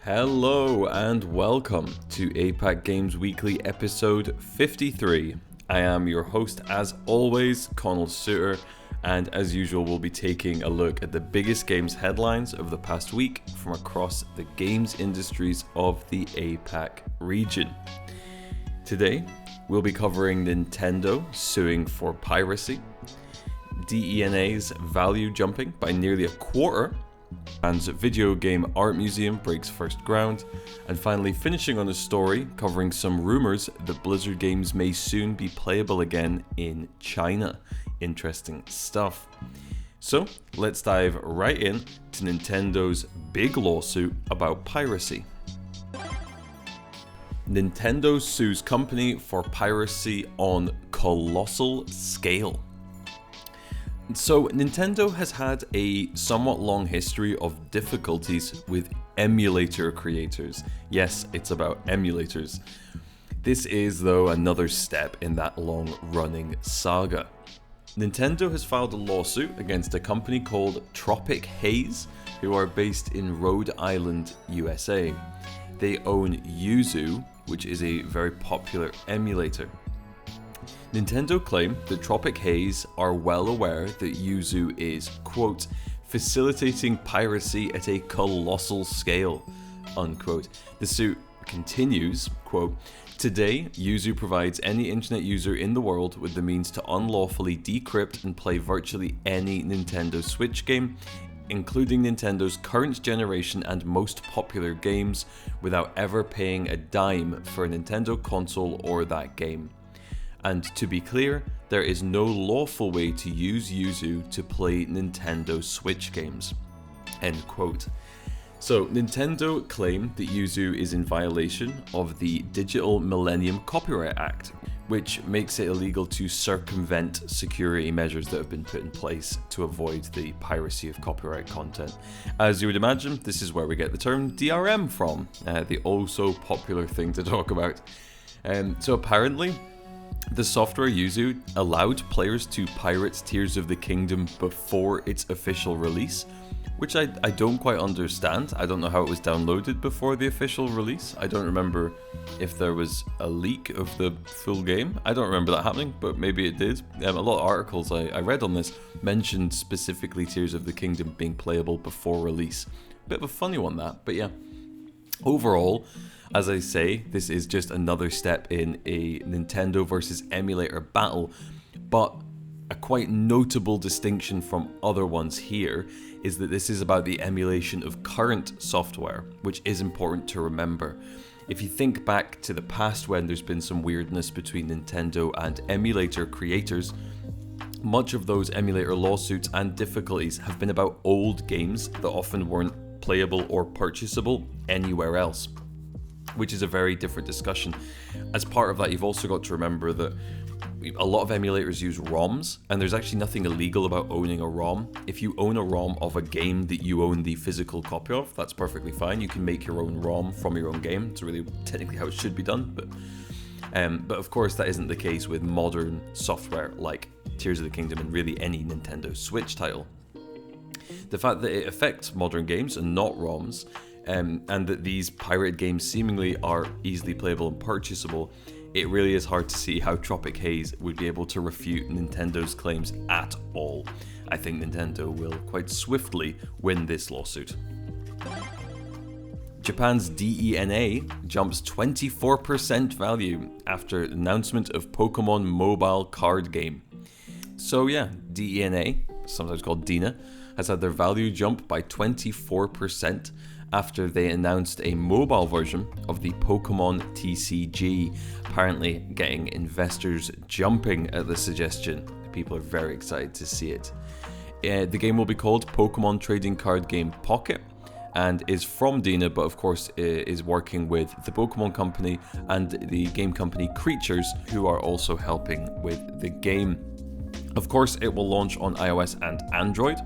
Hello and welcome to APAC Games Weekly episode 53. I am your host as always, Connell Suter, and as usual we'll be taking a look at the biggest games headlines of the past week from across the games industries of the APAC region. Today we'll be covering Nintendo suing for piracy, DeNA's value jumping by nearly a quarter, Japan's video game art museum breaks first ground, and finally finishing on a story covering some rumours that Blizzard games may soon be playable again in China. Interesting stuff. So let's dive right in to Nintendo's big lawsuit about piracy. Nintendo sues company for piracy on colossal scale. So, Nintendo has had a somewhat long history of difficulties with emulator creators. Yes, it's about emulators. This is, though, another step in that long-running saga. Nintendo has filed a lawsuit against a company called Tropic Haze, who are based in Rhode Island, USA. They own Yuzu, which is a very popular emulator. Nintendo claim that Tropic Haze are well aware that Yuzu is, quote, facilitating piracy at a colossal scale, unquote. The suit continues, quote, today, Yuzu provides any internet user in the world with the means to unlawfully decrypt and play virtually any Nintendo Switch game, including Nintendo's current generation and most popular games, without ever paying a dime for a Nintendo console or that game. And to be clear, there is no lawful way to use Yuzu to play Nintendo Switch games. End quote. So, Nintendo claim that Yuzu is in violation of the Digital Millennium Copyright Act, which makes it illegal to circumvent security measures that have been put in place to avoid the piracy of copyright content. As you would imagine, this is where we get the term DRM from, the also popular thing to talk about. So apparently, the software Yuzu allowed players to pirate Tears of the Kingdom before its official release, which I don't quite understand. I don't know how it was downloaded before the official release. I don't remember if there was a leak of the full game. I don't remember that happening, but maybe it did. A lot of articles I read on this mentioned specifically Tears of the Kingdom being playable before release. Bit of a funny one that, but yeah. Overall, as I say, this is just another step in a Nintendo versus emulator battle, but a quite notable distinction from other ones here is that this is about the emulation of current software, which is important to remember. If you think back to the past when there's been some weirdness between Nintendo and emulator creators, much of those emulator lawsuits and difficulties have been about old games that often weren't playable or purchasable anywhere else, which is a very different discussion. As part of that, you've also got to remember that a lot of emulators use ROMs, and there's actually nothing illegal about owning a ROM. If you own a ROM of a game that you own the physical copy of, that's perfectly fine. You can make your own ROM from your own game. It's really technically how it should be done, but of course that isn't the case with modern software like Tears of the Kingdom and really any Nintendo Switch title. The fact that it affects modern games and not ROMs, and that these pirated games seemingly are easily playable and purchasable, it really is hard to see how Tropic Haze would be able to refute Nintendo's claims at all. I think Nintendo will quite swiftly win this lawsuit. Japan's DeNA jumps 24% value after announcement of Pokemon mobile card game. So yeah, DeNA, sometimes called DeNA, has had their value jump by 24% after they announced a mobile version of the Pokemon TCG, apparently getting investors jumping at the suggestion. People are very excited to see it. The game will be called Pokemon Trading Card Game Pocket and is from DeNA, but of course is working with the Pokemon Company and the game company Creatures, who are also helping with the game. Of course, it will launch on iOS and Android,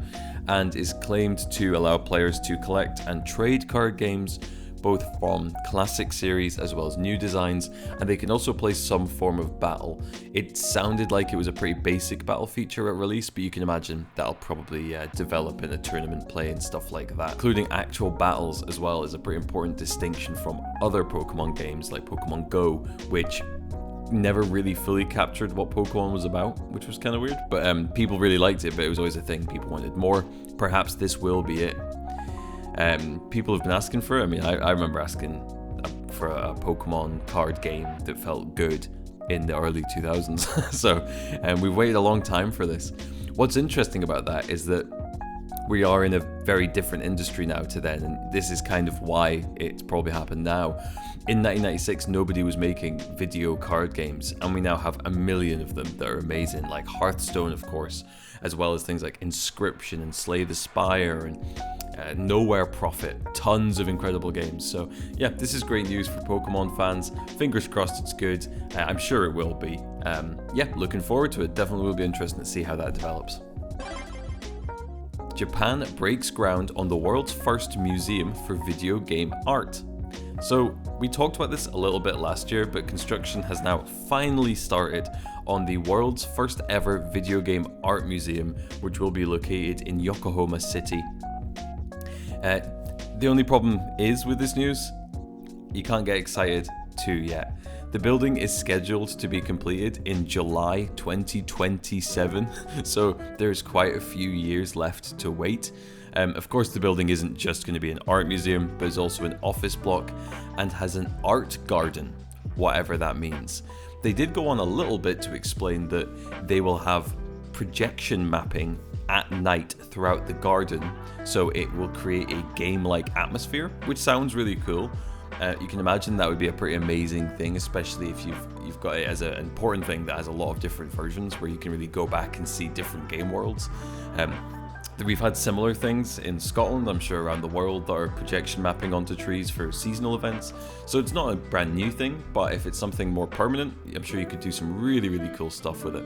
and is claimed to allow players to collect and trade card games, both from classic series as well as new designs, and they can also play some form of battle. It sounded like it was a pretty basic battle feature at release, but you can imagine that'll probably develop in a tournament play and stuff like that. Including actual battles as well is a pretty important distinction from other Pokemon games like Pokemon Go, which never really fully captured what Pokemon was about, which was kind of weird. But people really liked it, but it was always a thing. People wanted more. Perhaps this will be it. People have been asking for it. I mean, I remember asking for a Pokemon card game that felt good in the early 2000s. So we've waited a long time for this. What's interesting about that is that we are in a very different industry now to then, and this is kind of why it's probably happened now. In 1996, nobody was making video card games, and we now have a million of them that are amazing, like Hearthstone, of course, as well as things like Inscription and Slay the Spire and Nowhere Profit. Tons of incredible games. So yeah, this is great news for Pokemon fans. Fingers crossed it's good. I'm sure it will be. Yeah, looking forward to it. Definitely will be interesting to see how that develops. Japan breaks ground on the world's first museum for video game art. So we talked about this a little bit last year, but construction has now finally started on the world's first ever video game art museum, which will be located in Yokohama City. The only problem is with this news, you can't get excited too yet. The building is scheduled to be completed in July 2027, so there's quite a few years left to wait. Of course, the building isn't just going to be an art museum, but it's also an office block and has an art garden, whatever that means. They did go on a little bit to explain that they will have projection mapping at night throughout the garden, so it will create a game-like atmosphere, which sounds really cool. You can imagine that would be a pretty amazing thing, especially if you've got it as an important thing that has a lot of different versions where you can really go back and see different game worlds. We've had similar things in Scotland, I'm sure around the world, that are projection mapping onto trees for seasonal events. So it's not a brand new thing, but if it's something more permanent, I'm sure you could do some really, really cool stuff with it.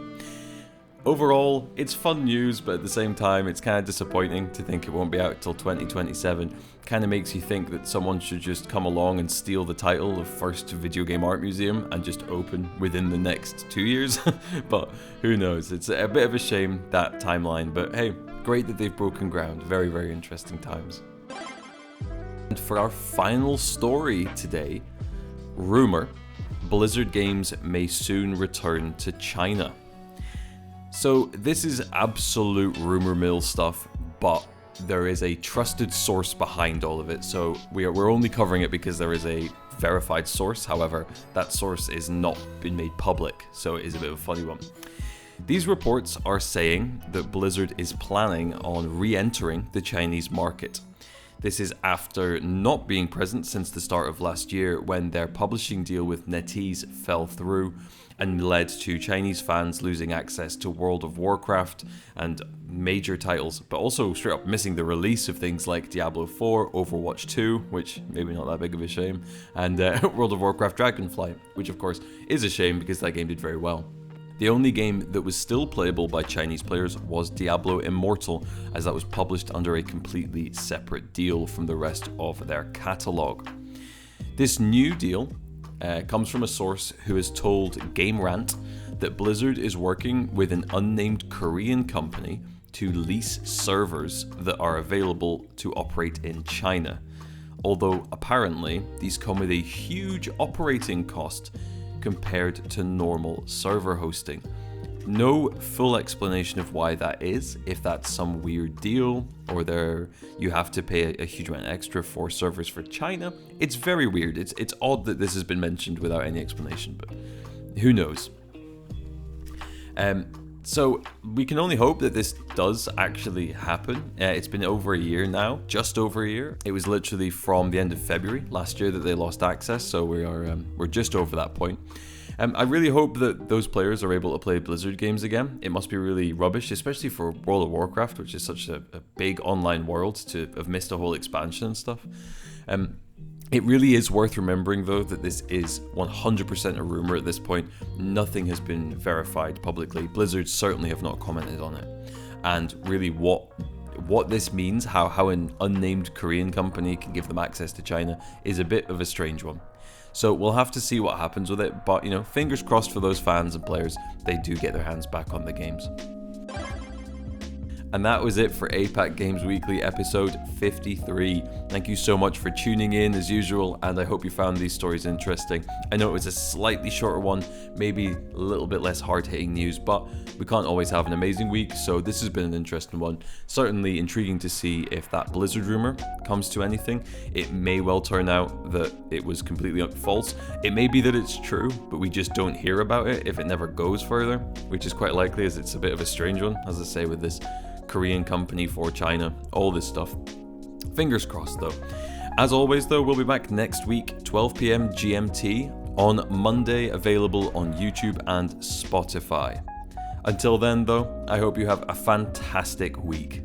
Overall, it's fun news, but at the same time, it's kind of disappointing to think it won't be out till 2027. Kind of makes you think that someone should just come along and steal the title of first video game art museum and just open within the next 2 years. But who knows? It's a bit of a shame, that timeline, but hey, great that they've broken ground. Very, very interesting times. And for our final story today, rumor, Blizzard games may soon return to China. So this is absolute rumor mill stuff, but there is a trusted source behind all of it. So we're only covering it because there is a verified source. However, that source is not been made public, so it is a bit of a funny one. These reports are saying that Blizzard is planning on re-entering the Chinese market. This is after not being present since the start of last year, when their publishing deal with NetEase fell through and led to Chinese fans losing access to World of Warcraft and major titles, but also straight up missing the release of things like Diablo 4, Overwatch 2, which maybe not that big of a shame, and World of Warcraft Dragonflight, which of course is a shame because that game did very well. The only game that was still playable by Chinese players was Diablo Immortal, as that was published under a completely separate deal from the rest of their catalogue. This new deal comes from a source who has told Game Rant that Blizzard is working with an unnamed Korean company to lease servers that are available to operate in China. Although apparently these come with a huge operating cost compared to normal server hosting. No full explanation of why that is, if that's some weird deal, or you have to pay a huge amount extra for servers for China. It's very weird. It's odd that this has been mentioned without any explanation, but who knows? So we can only hope that this does actually happen. It's been over a year now, just over a year. It was literally from the end of February last year that they lost access, so we're just over that point. I really hope that those players are able to play Blizzard games again. It must be really rubbish, especially for World of Warcraft, which is such a big online world, to have missed a whole expansion and stuff. It really is worth remembering, though, that this is 100% a rumor at this point. Nothing has been verified publicly. Blizzard certainly have not commented on it. And really, what what this means, how an unnamed Korean company can give them access to China, is a bit of a strange one. So we'll have to see what happens with it, but fingers crossed for those fans and players, they do get their hands back on the games. And that was it for APAC Games Weekly episode 53. Thank you so much for tuning in as usual, and I hope you found these stories interesting. I know it was a slightly shorter one, maybe a little bit less hard-hitting news, but we can't always have an amazing week, so this has been an interesting one. Certainly intriguing to see if that Blizzard rumor comes to anything. It may well turn out that it was completely false. It may be that it's true, but we just don't hear about it if it never goes further, which is quite likely as it's a bit of a strange one, as I say, with this Korean company for China, all this stuff. Fingers crossed though. As always though, we'll be back next week, 12 PM GMT, on Monday, available on YouTube and Spotify. Until then though, I hope you have a fantastic week.